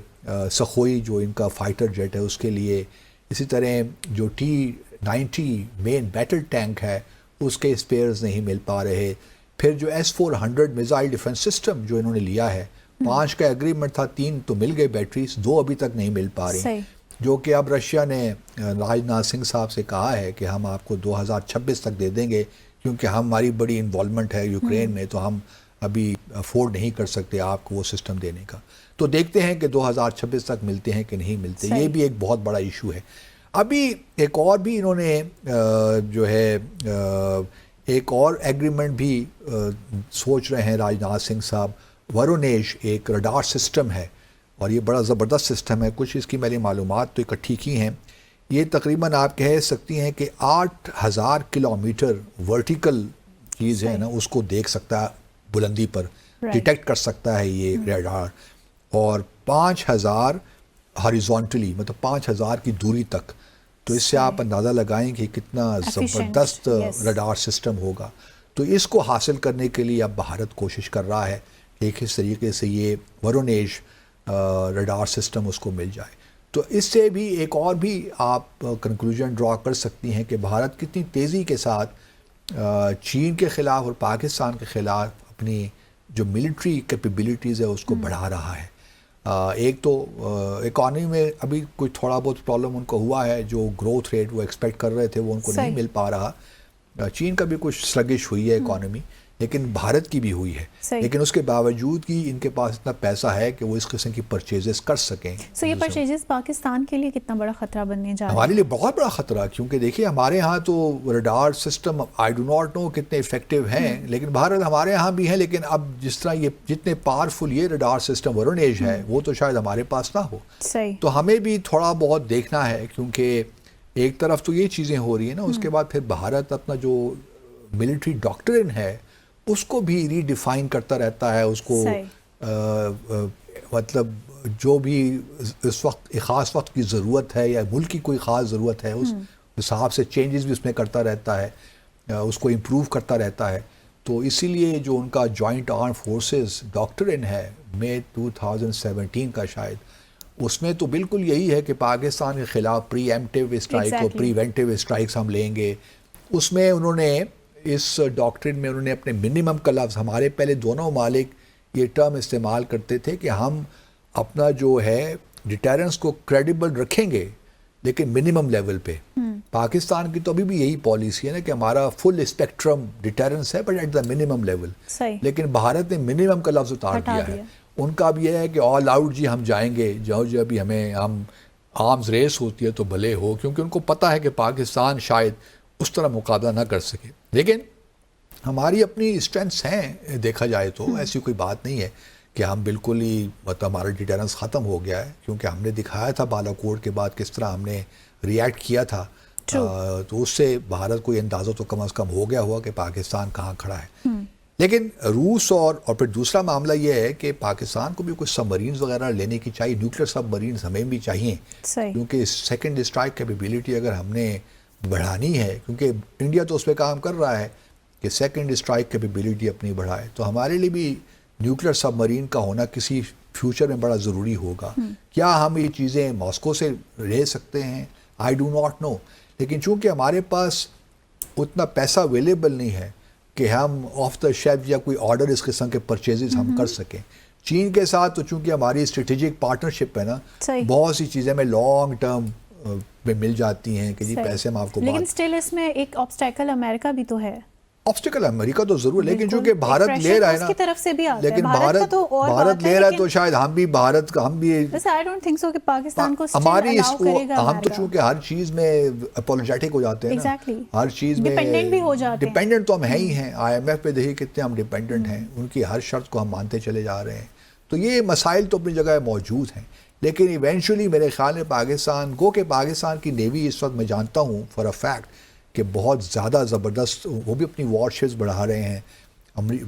S1: سخوئی جو ان کا فائٹر جیٹ ہے اس کے لیے, اسی طرح جو T-90 مین بیٹل ٹینک ہے اس کے اسپیئرز نہیں مل پا رہے. پھر جو S-400 میزائل ڈیفنس سسٹم جو انہوں نے لیا ہے, 5 کا ایگریمنٹ تھا, 3 تو مل گئے بیٹریز, 2 ابھی تک نہیں مل پا رہی, جو کہ اب رشیا نے راجناتھ سنگھ صاحب سے کہا ہے کہ ہم آپ کو 2026 تک دے دیں گے, کیونکہ ہماری بڑی انوالومنٹ ہے یوکرین میں, تو ہم ابھی افورڈ نہیں کر سکتے آپ کو وہ سسٹم دینے کا. تو دیکھتے ہیں کہ 2026 تک ملتے ہیں کہ نہیں ملتے, یہ بھی ایک بہت بڑا ایشو ہے. ابھی ایک اور بھی انہوں نے جو ہے ایک اور ایگریمنٹ بھی سوچ رہے ہیں راجناتھ سنگھ صاحب. ورونیج ایک رڈار سسٹم ہے اور یہ بڑا زبردست سسٹم ہے, کچھ اس کی میں نے معلومات تو اکٹھی کی ہیں. یہ تقریباً آپ کہہ سکتی ہیں کہ 8000 کلومیٹر ورٹیکل چیز ہے نا, اس کو دیکھ سکتا ہے بلندی پر, ڈیٹیکٹ کر سکتا ہے یہ ریڈار, اور 5000 ہاریزونٹلی, مطلب 5000 کی دوری تک. تو اس سے آپ اندازہ لگائیں کہ کتنا زبردست ریڈار سسٹم ہوگا. تو اس کو حاصل کرنے کے لیے اب بھارت کوشش کر رہا ہے کہ کس طریقے سے یہ ورونیج ریڈار سسٹم اس کو مل جائے. تو اس سے بھی ایک اور بھی آپ کنکلوژن ڈرا کر سکتی ہیں کہ بھارت کتنی تیزی کے ساتھ چین کے خلاف اور پاکستان کے خلاف اپنی جو ملٹری کیپیبلٹیز ہے اس کو بڑھا رہا ہے. ایک تو اکانومی میں ابھی کوئی تھوڑا بہت پرابلم ان کو ہوا ہے, جو گروتھ ریٹ وہ ایکسپیکٹ کر رہے تھے وہ ان کو نہیں مل پا رہا. چین کا بھی کچھ سلگش ہوئی ہے اکانومی, لیکن بھارت کی بھی ہوئی ہے. لیکن اس کے باوجود کہ ان کے پاس اتنا پیسہ ہے کہ وہ اس قسم کی پرچیزز کر سکیں.
S2: یہ پرچیزز پاکستان کے لیے کتنا بڑا خطرہ بننے جا رہا ہے؟
S1: ہمارے لیے بہت بڑا خطرہ, کیونکہ دیکھیے ہمارے ہاں تو radar system I do not know کتنے افیکٹو ہیں, لیکن بھارت ہمارے ہاں بھی ہیں, لیکن اب جس طرح یہ جتنے پاورفل یہ ریڈار سسٹم ورونیج ہے وہ تو شاید ہمارے پاس نہ ہو. تو ہمیں بھی تھوڑا بہت دیکھنا ہے, کیونکہ ایک طرف تو یہ چیزیں ہو رہی ہیں نا, اس کے بعد پھر بھارت اپنا جو ملٹری ڈاکٹرن ہے اس کو بھی ری ڈیفائن کرتا رہتا ہے. اس کو مطلب جو بھی اس وقت ایک خاص وقت کی ضرورت ہے یا ملک کی کوئی خاص ضرورت ہے اس حساب سے چینجز بھی اس میں کرتا رہتا ہے, اس کو امپروو کرتا رہتا ہے. تو اسی لیے جو ان کا جوائنٹ آرم فورسز ڈاکٹرن ہے مئی 2017 کا شاید, اس میں تو بالکل یہی ہے کہ پاکستان کے خلاف پری ایمپٹیو اسٹرائک اور پریونٹیو اسٹرائکس ہم لیں گے. اس میں انہوں نے اس ڈاکٹرن میں انہوں نے اپنے منیمم کا لفظ، ہمارے پہلے دونوں ممالک یہ ٹرم استعمال کرتے تھے کہ ہم اپنا جو ہے ڈیٹرنس کو کریڈیبل رکھیں گے لیکن منیمم لیول پہ. پاکستان کی تو ابھی بھی یہی پالیسی ہے نا کہ ہمارا فل اسپیکٹرم ڈیٹرنس ہے but at the minimum level. لیکن بھارت نے منیمم کا لفظ اتار دیا ہے. ان کا بھی یہ ہے کہ آل آؤٹ جی ہم جائیں گے، جو ابھی ہم آرمز ریس ہوتی ہے تو بھلے ہو، کیونکہ ان کو پتہ ہے کہ پاکستان شاید اس طرح مقابلہ نہ کر سکے. لیکن ہماری اپنی اسٹرینتھس ہیں دیکھا جائے تو، ایسی کوئی بات نہیں ہے کہ ہم بالکل ہی مطلب ہمارا ڈیٹرنس ختم ہو گیا ہے، کیونکہ ہم نے دکھایا تھا بالا کوٹ کے بعد کس طرح ہم نے ریئیکٹ کیا تھا. تو اس سے بھارت کو یہ اندازہ تو کم از کم ہو گیا ہوا کہ پاکستان کہاں کھڑا ہے. لیکن روس اور پھر دوسرا معاملہ یہ ہے کہ پاکستان کو بھی کچھ سب مرینز وغیرہ لینے کی چاہیے، نیوکلیر سب مرینز ہمیں بھی چاہیے، کیونکہ سیکنڈ اسٹرائک کیپیبلٹی اگر ہم نے بڑھانی ہے، کیونکہ انڈیا تو اس پہ کام کر رہا ہے کہ سیکنڈ اسٹرائک کیپیبلٹی اپنی بڑھائے، تو ہمارے لیے بھی نیوکلیر سب مرین کا ہونا کسی فیوچر میں بڑا ضروری ہوگا. کیا ہم یہ چیزیں ماسکو سے لے سکتے ہیں؟ I do not know. لیکن چونکہ ہمارے پاس اتنا پیسہ اویلیبل نہیں ہے کہ ہم آف دا شیلف یا کوئی آرڈر اس قسم کے پرچیزز ہم کر سکیں. چین کے ساتھ تو چونکہ ہماری اسٹریٹجک پارٹنرشپ ہے نا، بہت سی چیزیں میں لانگ ٹرم میں مل جاتی ہیں کہ جی پیسے ہم آپ کو،
S2: لیکن سٹل اس میں ایک آبسٹیکل امریکہ بھی تو ہے.
S1: آبسٹیکل امریکہ تو ضرور، لیکن چونکہ بھارت لے رہا ہے نا، لیکن بھارت لے رہا ہے تو شاید ہم بھی
S2: I don't think so کہ پاکستان کو
S1: ہماری اس کو، ہم تو چونکہ ہر چیز میں اپولوجیٹک ہو جاتے ہیں نا، ہر چیز میں ڈیپینڈنٹ تو ہم ہیں ہی ہیں. IMF پہ دیکھیے کتنے ہم ڈیپینڈنٹ ہیں، ان کی ہر شرط کو ہم مانتے چلے جا رہے ہیں. تو یہ مسائل تو اپنی جگہ موجود ہیں، لیکن ایونچولی میرے خیال میں پاکستان کہ پاکستان کی نیوی اس وقت میں جانتا ہوں فار اے فیکٹ کہ بہت زیادہ زبردست، وہ بھی اپنی وار شپس بڑھا رہے ہیں.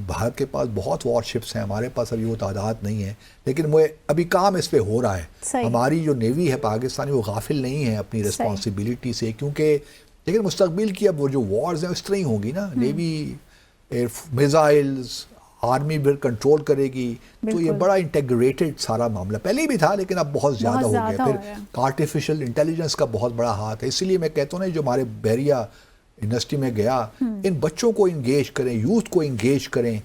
S1: بھارت کے پاس بہت وار شپس ہیں، ہمارے پاس ابھی وہ تعداد نہیں ہے، لیکن وہ ابھی کام اس پہ ہو رہا ہے. ہماری جو نیوی ہے پاکستانی وہ غافل نہیں ہے اپنی رسپانسبلٹی سے، کیونکہ لیکن مستقبل کی اب وہ جو وارز ہیں اس طرح ہی ہوں گی نا، نیوی میزائلز آرمی بھی کنٹرول کرے گی. تو یہ بڑا انٹیگریٹڈ سارا معاملہ پہلے بھی تھا لیکن اب بہت زیادہ ہو گیا. پھر آرٹیفیشل انٹیلیجنس کا بہت بڑا ہاتھ ہے. اسی لیے میں کہتا ہوں نا، جو ہمارے بحریہ یونیورسٹی میں گیا، ان بچوں کو انگیج کریں، یوتھ کو انگیج کریں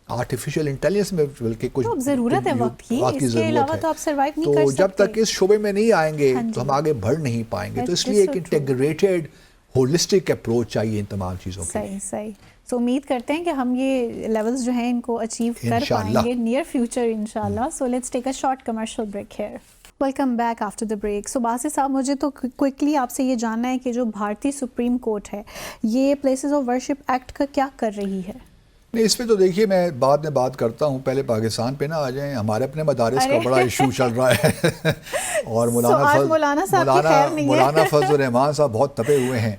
S1: آرٹیفیشل انٹیلیجنس میں، بلکہ کچھ
S2: ضرورت ہے وقت کی، اس کے علاوہ تو آپ سروائیو نہیں کر سکتے.
S1: تو جب تک اس شعبے میں نہیں آئیں گے تو ہم آگے بڑھ نہیں پائیں گے. تو اس لیے ایک انٹیگریٹڈ ہولسٹک اپروچ چاہیے ان تمام چیزوں کی.
S2: صحیح. سو امید کرتے ہیں کہ ہم یہ لیولز جو ہیں ان کو اچیو کر پائیں گے نیئر فیوچر انشاءاللہ. So let's take a short commercial break here. Welcome back after the break. So Basit Sahab, مجھے تو کوئکلی آپ سے یہ جاننا ہے کہ جو بھارتی سپریم کورٹ ہے یہ پلیسز آف ورشپ ایکٹ کا کیا کر رہی ہے؟
S1: نہیں، اس پہ تو دیکھیے میں بعد میں بات کرتا ہوں، پہلے پاکستان پہ نہ آ جائیں. ہمارے اپنے مدارس کا بڑا ایشو چل رہا ہے اور مولانا فضل الرحمان صاحب بہت تپے ہوئے ہیں،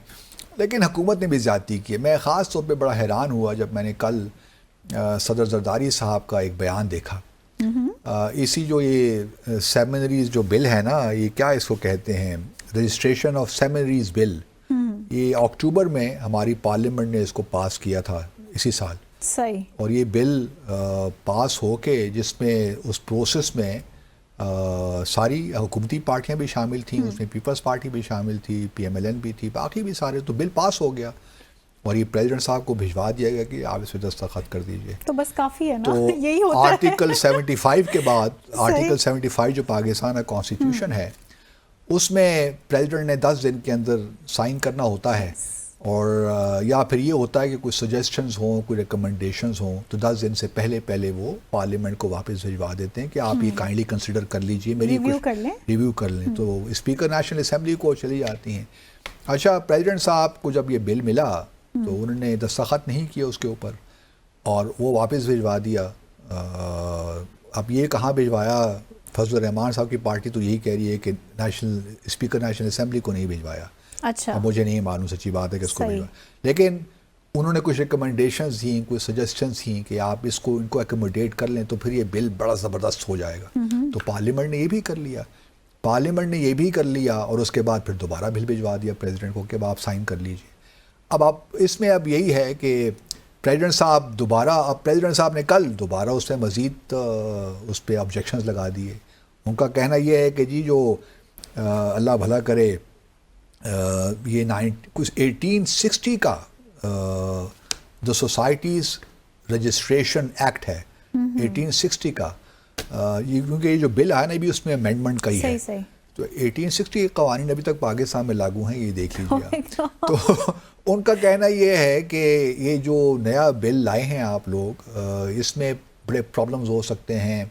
S1: لیکن حکومت نے بھی زیادتی کی ہے. میں خاص طور پہ بڑا حیران ہوا جب میں نے کل صدر زرداری صاحب کا ایک بیان دیکھا. اسی جو یہ سیمنریز جو بل ہے نا، یہ کیا اس کو کہتے ہیں، رجسٹریشن آف سیمنریز بل، یہ اکتوبر میں ہماری پارلیمنٹ نے اس کو پاس کیا تھا اسی سال.
S2: صحیح. اور
S1: یہ بل پاس ہو کے جس میں اس پروسیس میں ساری حکومتی پارٹیاں بھی شامل تھیں، اس میں پیپلز پارٹی بھی شامل تھی، PMLN بھی تھی، باقی بھی سارے، تو بل پاس ہو گیا اور یہ پریزیڈنٹ صاحب کو بھجوا دیا گیا کہ آپ اس پہ دستخط کر دیجئے.
S2: تو بس کافی ہے نا،
S1: تو
S2: یہی ہوتا ہے.
S1: آرٹیکل 75 کے بعد آرٹیکل 75 جو پاکستان کا کانسٹیٹیوشن ہے، اس میں پریزیڈنٹ نے 10 دن کے اندر سائن کرنا ہوتا ہے، اور یا پھر یہ ہوتا ہے کہ کوئی سجیسشنز ہوں، کوئی ریکمنڈیشنز ہوں تو 10 دن سے پہلے وہ پارلیمنٹ کو واپس بھجوا دیتے ہیں کہ آپ یہ کائنڈلی کنسیڈر کر لیجئے، میری ریویو کر لیں. تو اسپیکر نیشنل اسمبلی کو چلی جاتی ہیں. اچھا، پریزیڈنٹ صاحب کو جب یہ بل ملا تو انہوں نے دستخط نہیں کیا اس کے اوپر اور وہ واپس بھجوا دیا. اب یہ کہاں بھجوایا؟ فضل الرحمان صاحب کی پارٹی تو یہی کہہ رہی ہے کہ اسپیکر نیشنل اسمبلی کو نہیں بھجوایا.
S2: اچھا،
S1: اب مجھے نہیں معلوم، سچی بات ہے کہ اس کو بھجوایا، لیکن انہوں نے کچھ ریکمنڈیشنز دیں، کوئی سجیسشنز دیں کہ آپ ان کو ایکوموڈیٹ کر لیں تو پھر یہ بل بڑا زبردست ہو جائے گا. تو پارلیمنٹ نے یہ بھی کر لیا اور اس کے بعد پھر دوبارہ بل بھجوا دیا پریزیڈنٹ کو کہ اب آپ سائن کر لیجئے. اب اس میں اب یہی ہے کہ پریزیڈنٹ صاحب نے کل دوبارہ اس میں مزید اس پہ آبجیکشنز لگا دیے. ان کا کہنا یہ ہے کہ جی جو اللہ بھلا کرے، یہ کچھ 1860 کا جو سوسائٹیز رجسٹریشن ایکٹ ہے 1860 کا، یہ کیونکہ یہ جو بل آیا نا بھی اس میں امینڈمنٹ کا ہی ہے، تو 1860 کے قوانین ابھی تک پاکستان میں لاگو ہیں، یہ دیکھ لیجیے آپ۔ تو ان کا کہنا یہ ہے کہ یہ جو نیا بل لائے ہیں آپ لوگ، اس میں بڑے پرابلمز ہو سکتے ہیں،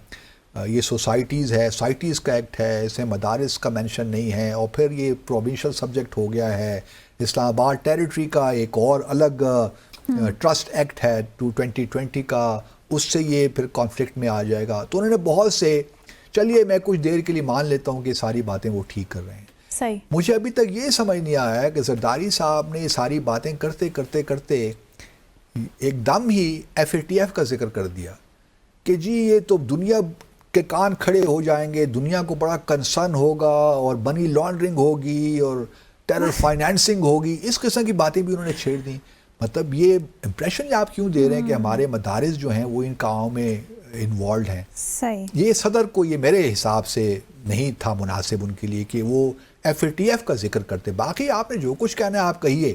S1: یہ سوسائٹیز ہے، سائٹیز کا ایکٹ ہے، اس میں مدارس کا مینشن نہیں ہے، اور پھر یہ پروونشل سبجیکٹ ہو گیا ہے، اسلام آباد ٹیریٹری کا ایک اور الگ ٹرسٹ ایکٹ ہے 2020 کا، اس سے یہ پھر کانفلکٹ میں آ جائے گا۔ تو انہوں نے بہت سے، چلیے میں کچھ دیر کے لیے مان لیتا ہوں کہ ساری باتیں وہ ٹھیک کر رہے ہیں،
S2: صحیح۔ مجھے
S1: ابھی تک یہ سمجھ نہیں آیا ہے کہ زرداری صاحب نے یہ ساری باتیں کرتے کرتے کرتے ایک دم ہی FATF کا ذکر کر دیا کہ جی یہ تو دنیا کے کان کھڑے ہو جائیں گے، دنیا کو بڑا کنسرن ہوگا، اور منی لانڈرنگ ہوگی اور ٹیرر فائنینسنگ ہوگی، اس قسم کی باتیں بھی انہوں نے چھیڑ دیں۔ مطلب یہ امپریشن آپ کیوں دے رہے ہیں کہ ہمارے مدارس جو ہیں وہ ان کاموں میں انوالوڈ ہیں؟
S2: صحیح۔ یہ
S1: صدر کو یہ میرے حساب سے نہیں تھا مناسب ان کے لیے کہ وہ FATF کا ذکر کرتے۔ باقی آپ نے جو کچھ کہنا ہے آپ کہیے،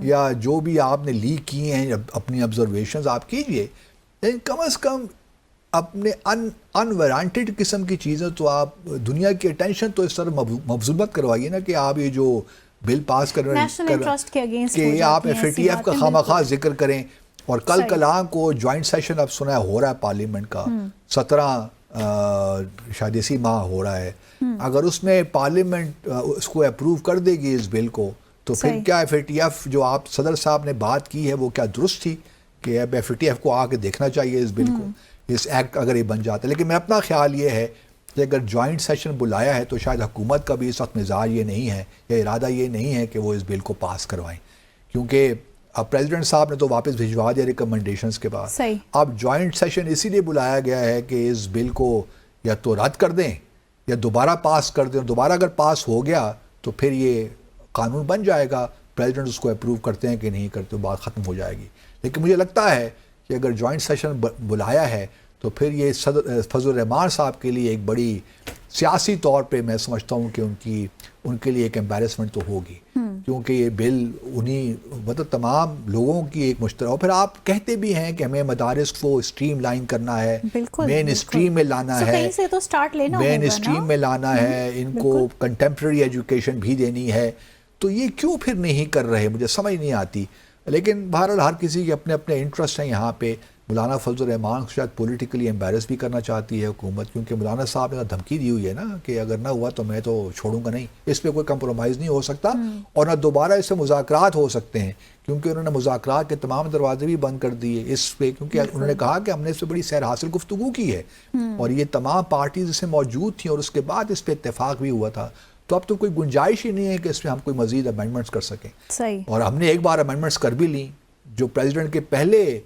S1: یا جو بھی آپ نے لیک کیے ہیں اپنی آبزرویشنز آپ کیجئے، لیکن کم از کم اپنے انوارنٹڈ قسم کی چیزیں تو آپ دنیا کی اٹینشن تو اس طرح مبذول مت کروائیے نا کہ آپ یہ جو بل پاس کر رہے ہیں کہ آپ FATF کا خواہ ذکر کریں، اور کل کلاں کو جوائنٹ سیشن اب سنا ہو رہا ہے پارلیمنٹ کا 17 شاید اسی ماہ ہو رہا ہے، اگر اس میں پارلیمنٹ اس کو اپروو کر دے گی اس بل کو، تو پھر کیا FATF جو آپ صدر صاحب نے بات کی ہے وہ کیا درست تھی کہ اب FATF کو آ کے دیکھنا چاہیے اس بل کو، اس ایکٹ اگر یہ بن جاتا ہے؟ لیکن میں اپنا خیال یہ ہے کہ اگر جوائنٹ سیشن بلایا ہے تو شاید حکومت کا بھی اس وقت مزاج یہ نہیں ہے یا ارادہ یہ نہیں ہے کہ وہ اس بل کو پاس کروائیں، کیونکہ اب پریزیڈنٹ صاحب نے تو واپس بھجوا دیا ریکمنڈیشنز کے بعد۔ اب جوائنٹ سیشن اسی لیے بلایا گیا ہے کہ اس بل کو یا تو رد کر دیں یا دوبارہ پاس کر دیں، اور دوبارہ اگر پاس ہو گیا تو پھر یہ قانون بن جائے گا، پریزیڈنٹ اس کو اپروو کرتے ہیں کہ نہیں کرتے، بات ختم ہو جائے گی۔ لیکن مجھے لگتا ہے کہ اگر جوائنٹ سیشن بلایا ہے تو پھر یہ فضل الرحمان صاحب کے لیے ایک بڑی سیاسی طور پہ میں سمجھتا ہوں کہ ان کے لیے ایک امبیرسمنٹ تو ہوگی، کیونکہ یہ بل مطلب تمام لوگوں کی ایک مشترک، اور پھر آپ کہتے بھی ہیں کہ ہمیں مدارس کو اسٹریم لائن کرنا ہے، مین اسٹریم میں لانا ہے، مین اسٹریم میں لانا ہے، ان کو کنٹمپرری ایجوکیشن بھی دینی ہے، تو یہ کیوں پھر نہیں کر رہے؟ مجھے سمجھ نہیں آتی۔ لیکن بہرحال ہر کسی کے اپنے اپنے انٹرسٹ ہیں یہاں پہ۔ مولانا فضل الرحمان شاید پولیٹیکلی امبیرس بھی کرنا چاہتی ہے حکومت، کیونکہ مولانا صاحب نے دھمکی دی ہوئی ہے نا کہ اگر نہ ہوا تو میں تو چھوڑوں گا نہیں، اس پہ کوئی کمپرومائز نہیں ہو سکتا، اور نہ دوبارہ اس سے مذاکرات ہو سکتے ہیں، کیونکہ انہوں نے مذاکرات کے تمام دروازے بھی بند کر دیے اس پہ، کیونکہ انہوں نے کہا کہ ہم نے اس پہ بڑی سیر حاصل گفتگو کی ہے، اور یہ تمام پارٹیز اس میں موجود تھیں، اور اس کے بعد اس پہ اتفاق بھی ہوا تھا، تو اب تو کوئی گنجائش ہی نہیں ہے کہ اس میں ہم کوئی مزید امینڈمنٹس کر سکیں۔ اور ہم نے ایک بار امینڈمنٹس کر بھی لیں، جو پریزیڈنٹ کے پہلے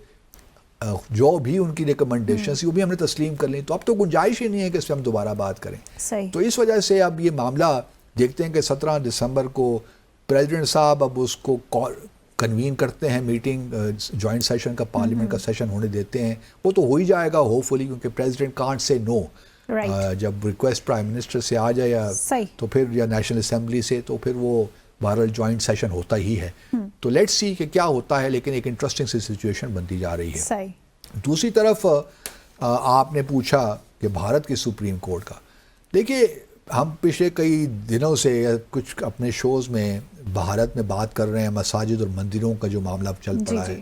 S1: جو بھی ان کی ریکمنڈیشن تھی وہ بھی ہم نے تسلیم کر لیں، تو اب تو گنجائش ہی نہیں ہے کہ اس پہ ہم دوبارہ بات کریں۔ تو اس وجہ سے اب یہ معاملہ دیکھتے ہیں کہ 17 دسمبر کو پریزیڈنٹ صاحب اب اس کو کنوین کرتے ہیں میٹنگ، جوائنٹ سیشن کا، پارلیمنٹ کا سیشن ہونے دیتے ہیں، وہ تو ہو ہی جائے گا ہوپ فلی، کیونکہ پریزیڈنٹ کانٹ سے نو، جب ریکویسٹ پرائم منسٹر سے آ جائے یا تو پھر یا نیشنل اسمبلی سے، تو پھر وہ بہرحال جوائنٹ سیشن ہوتا ہی ہے۔ تو لیٹس سی کہ کیا ہوتا ہے، لیکن ایک انٹرسٹنگ سی سچویشن بنتی جا رہی ہے۔ دوسری طرف آپ نے پوچھا کہ بھارت کی سپریم کورٹ کا، دیکھیے ہم پچھلے کئی دنوں سے کچھ اپنے شوز میں بھارت میں بات کر رہے ہیں مساجد اور مندروں کا جو معاملہ چل پڑا ہے،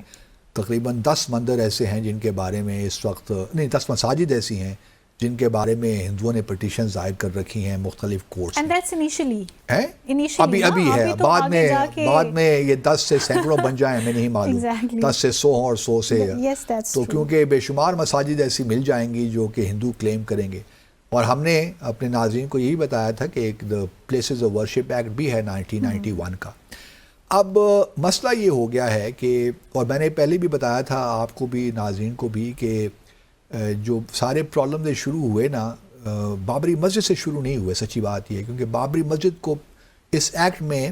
S1: تقریباً 10 مندر ایسے ہیں جن کے بارے میں اس وقت، نہیں 10 مساجد ایسی ہیں جن کے بارے میں ہندوؤں نے پٹیشن دائر کر رکھی ہیں مختلف کورٹس میں۔ ابھی ہے، بعد میں یہ 10 سے سینکڑوں بن جائیں ہمیں نہیں معلوم، 10 سے 100 اور 100 سے، تو کیونکہ بے شمار مساجد ایسی مل جائیں گی جو کہ ہندو کلیم کریں گے۔ اور ہم نے اپنے ناظرین کو یہی بتایا تھا کہ ایک پلیسز آف ورشپ ایکٹ بھی ہے 1991 کا۔ اب مسئلہ یہ ہو گیا ہے کہ، اور میں نے پہلے بھی بتایا تھا آپ کو بھی ناظرین کو بھی، کہ جو سارے پرابلم شروع ہوئے نا بابری مسجد سے شروع نہیں ہوئے، سچی بات یہ ہے، کیونکہ بابری مسجد کو اس ایکٹ میں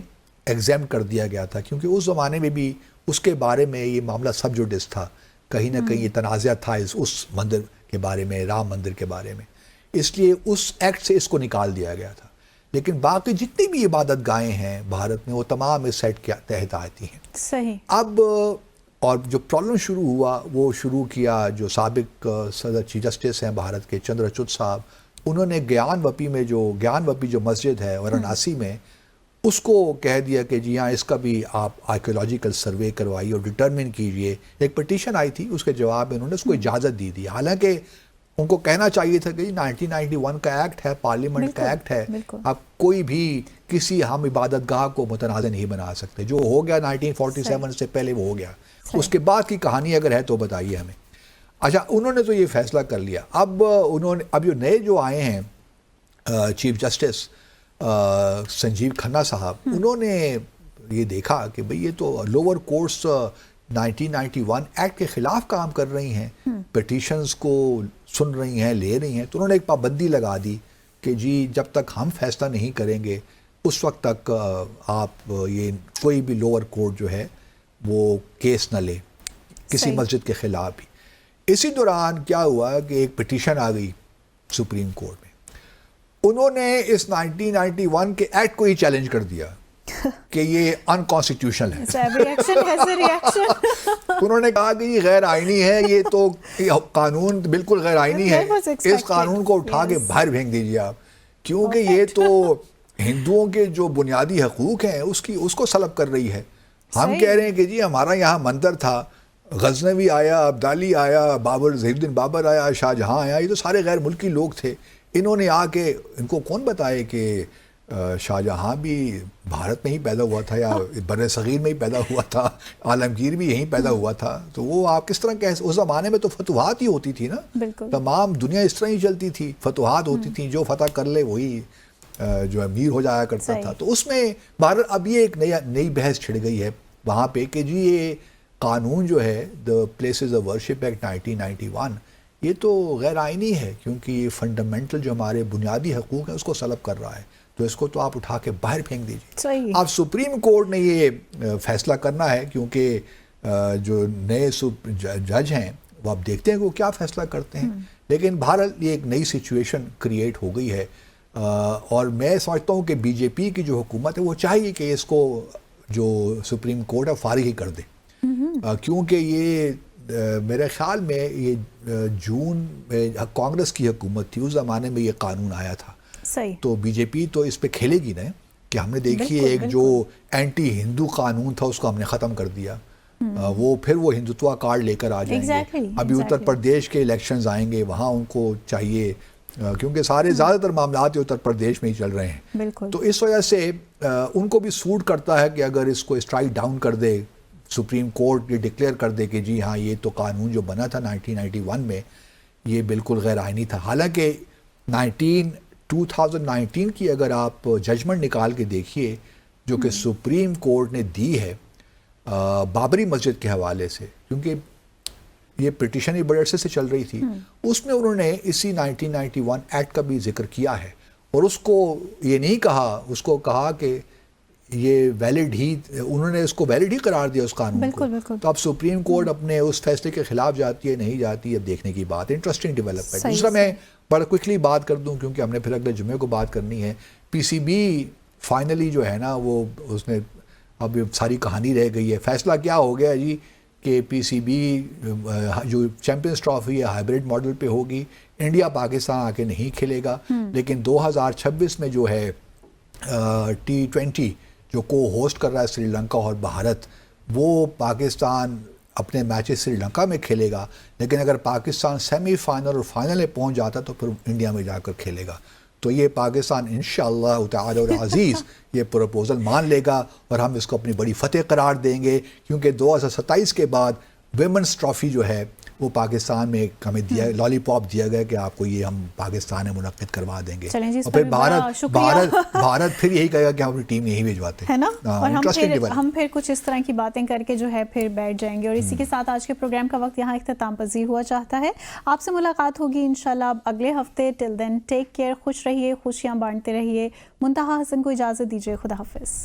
S1: ایگزیم کر دیا گیا تھا، کیونکہ اس زمانے میں بھی اس کے بارے میں یہ معاملہ سب جوڈس تھا، کہیں نہ کہیں یہ تنازع تھا اس مندر کے بارے میں، رام مندر کے بارے میں، اس لیے اس ایکٹ سے اس کو نکال دیا گیا تھا۔ لیکن باقی جتنی بھی عبادت گاہیں ہیں بھارت میں وہ تمام اس ایکٹ کے تحت آتی ہیں۔
S2: صحیح۔
S1: اب اور جو پرابلم شروع ہوا وہ شروع کیا جو سابق صدر چیف جسٹس ہیں بھارت کے چندرچوڈ صاحب، انہوں نے گیان وپی جو مسجد ہے وارانسی میں، اس کو کہہ دیا کہ جی ہاں اس کا بھی آپ آرکیولوجیکل سروے کروائیے اور ڈٹرمن کیجئے. ایک پٹیشن آئی تھی، اس کے جواب میں انہوں نے اس کو اجازت دی. حالانکہ ان کو کہنا چاہیے تھا کہ 1991 کا ایکٹ ہے، پارلیمنٹ کا ایکٹ ہے، آپ کوئی بھی کسی ہم عبادت گاہ کو متنازع نہیں بنا سکتے. جو ہو گیا 1947 سے پہلے وہ ہو گیا، اس کے بعد کی کہانی اگر ہے تو بتائیے ہمیں. اچھا، انہوں نے تو یہ فیصلہ کر لیا. اب جو نئے جو آئے ہیں چیف جسٹس سنجیو کھنہ صاحب، انہوں نے یہ دیکھا کہ بھئی یہ تو لوور کورٹس 1991 ایکٹ کے خلاف کام کر رہی ہیں، پٹیشنز کو سن رہی ہیں، لے رہی ہیں. تو انہوں نے ایک پابندی لگا دی کہ جی جب تک ہم فیصلہ نہیں کریں گے اس وقت تک آپ یہ کوئی بھی لوور کورٹ جو ہے وہ کیس نہ لے کسی مسجد کے خلاف بھی. اسی دوران کیا ہوا کہ ایک پٹیشن آ گئی سپریم کورٹ میں. انہوں نے اس 1991 کے ایکٹ کو ہی چیلنج کر دیا کہ یہ انکانسٹیٹیوشنل ہے. انہوں نے کہا کہ یہ غیر آئینی ہے، یہ تو قانون بالکل غیر آئینی ہے، اس قانون کو اٹھا کے باہر پھینک دیجیے آپ، کیونکہ یہ تو ہندوؤں کے جو بنیادی حقوق ہیں اس کو سلب کر رہی ہے. ہم کہہ رہے ہیں کہ جی ہمارا یہاں مندر تھا، غزنوی آیا، ابدالی آیا، ظہیر الدین بابر آیا، شاہ جہاں آیا، یہ تو سارے غیر ملکی لوگ تھے. انہوں نے آ کے ان کو کون بتائے کہ شاہ جہاں بھی بھارت میں ہی پیدا ہوا تھا یا بر صغیر میں ہی پیدا ہوا تھا، عالمگیر بھی یہیں پیدا ہوا تھا. تو وہ آپ کس طرح اس زمانے میں تو فتوحات ہی ہوتی تھی نا، تمام دنیا اس طرح ہی چلتی تھی، فتوحات ہوتی تھیں، جو فتح کر لے وہی جو امیر ہو جایا کرتا تھا. تو اس میں بھارت اب یہ ایک نئی بحث چھڑ گئی ہے وہاں پہ کہ جی یہ قانون جو ہے the places of worship act 1991 یہ تو غیر آئینی ہے، کیونکہ یہ فنڈامنٹل جو ہمارے بنیادی حقوق ہیں اس کو سلب کر رہا ہے. تو اس کو تو آپ اٹھا کے باہر پھینک دیجیے. اب سپریم کورٹ نے یہ فیصلہ کرنا ہے، کیونکہ جو نئے جج ہیں وہ آپ دیکھتے ہیں کہ وہ کیا فیصلہ کرتے ہیں. لیکن بہرحال یہ ایک نئی سچویشن کریٹ ہو گئی ہے، اور میں سمجھتا ہوں کہ بی جے پی کی جو حکومت ہے وہ چاہیے کہ اس کو جو سپریم کورٹ ہے فارغ ہی کر دے، کیونکہ یہ میرے خیال میں یہ جون میں کانگریس کی حکومت تھی، اس زمانے میں یہ قانون آیا تھا. تو بی جے پی تو اس پہ کھیلے گی نا کہ ہم نے دیکھیے ایک جو اینٹی ہندو قانون تھا اس کو ہم نے ختم کر دیا، وہ پھر وہ ہندوتوا کارڈ لے کر آ جائیں گے. ابھی اتر پردیش کے الیکشنز آئیں گے، وہاں ان کو چاہیے، کیونکہ سارے زیادہ تر معاملات اتر پردیش میں ہی چل رہے ہیں، تو اس وجہ سے ان کو بھی سوٹ کرتا ہے کہ اگر اس کو اسٹرائک ڈاؤن کر دے سپریم کورٹ، یہ ڈکلیئر کر دے کہ جی ہاں یہ تو قانون جو بنا تھا 1991 میں یہ بالکل غیر آئینی تھا. حالانکہ 2019 کی اگر آپ ججمنٹ نکال کے دیکھیے جو کہ سپریم کورٹ نے دی ہے بابری مسجد کے حوالے سے، کیونکہ یہ پٹیشن ہی بڑے عرصے سے چل رہی تھی، اس میں انہوں نے اسی 1991 ایکٹ کا بھی ذکر کیا ہے، اور اس کو یہ نہیں کہا، اس کو کہا کہ یہ ویلڈ ہی، انہوں نے اس کو ویلڈ ہی قرار دیا اس قانون کو. تو اب سپریم کورٹ اپنے اس فیصلے کے خلاف جاتی ہے نہیں جاتی، اب دیکھنے کی بات. Interesting development. دوسرا میں بڑا کوئکلی بات کر دوں کیونکہ ہم نے پھر اگلے جمعے کو بات کرنی ہے. پی سی بی فائنلی جو ہے نا وہ اس نے اب ساری کہانی رہ گئی ہے. فیصلہ کیا ہو گیا جی کہ پی سی بی جو چیمپئنز ٹرافی ہے ہائیبریڈ ماڈل پہ ہوگی، انڈیا پاکستان آ کے نہیں کھیلے گا، لیکن 2026 میں جو ہے T20 جو کو ہوسٹ کر رہا ہے سری لنکا اور بھارت، وہ پاکستان اپنے میچز سری لنکا میں کھیلے گا، لیکن اگر پاکستان سیمی فائنل اور فائنل میں پہنچ جاتا تو پھر انڈیا میں جا کر کھیلے گا. تو یہ پاکستان انشاءاللہ تعالی اور عزیز یہ پروپوزل مان لے گا اور ہم اس کو اپنی بڑی فتح قرار دیں گے، کیونکہ 2027 کے بعد ویمنز ٹرافی جو ہے وہ پاکستان میں ہمیں دیا، لالی پاپ دیا گیا کہ آپ کو یہ ہم پاکستان میں منعقد کروا دیں گے. اور پھر بھارت پھر یہی کہے گا کہ ہم اپنی ٹیم یہی بھیجواتے ہیں نا،
S2: اور ہم پھر کچھ اس طرح کی باتیں کر کے جو ہے پھر بیٹھ جائیں گے. اور اسی کے ساتھ آج کے پروگرام کا وقت یہاں اختتام پذیر ہوا چاہتا ہے. آپ سے ملاقات ہوگی انشاءاللہ اگلے ہفتے. ٹل دین ٹیک کیئر، خوش رہیے، خوشیاں بانٹتے رہیے. منتہا حسن کو اجازت دیجیے. خدا حافظ.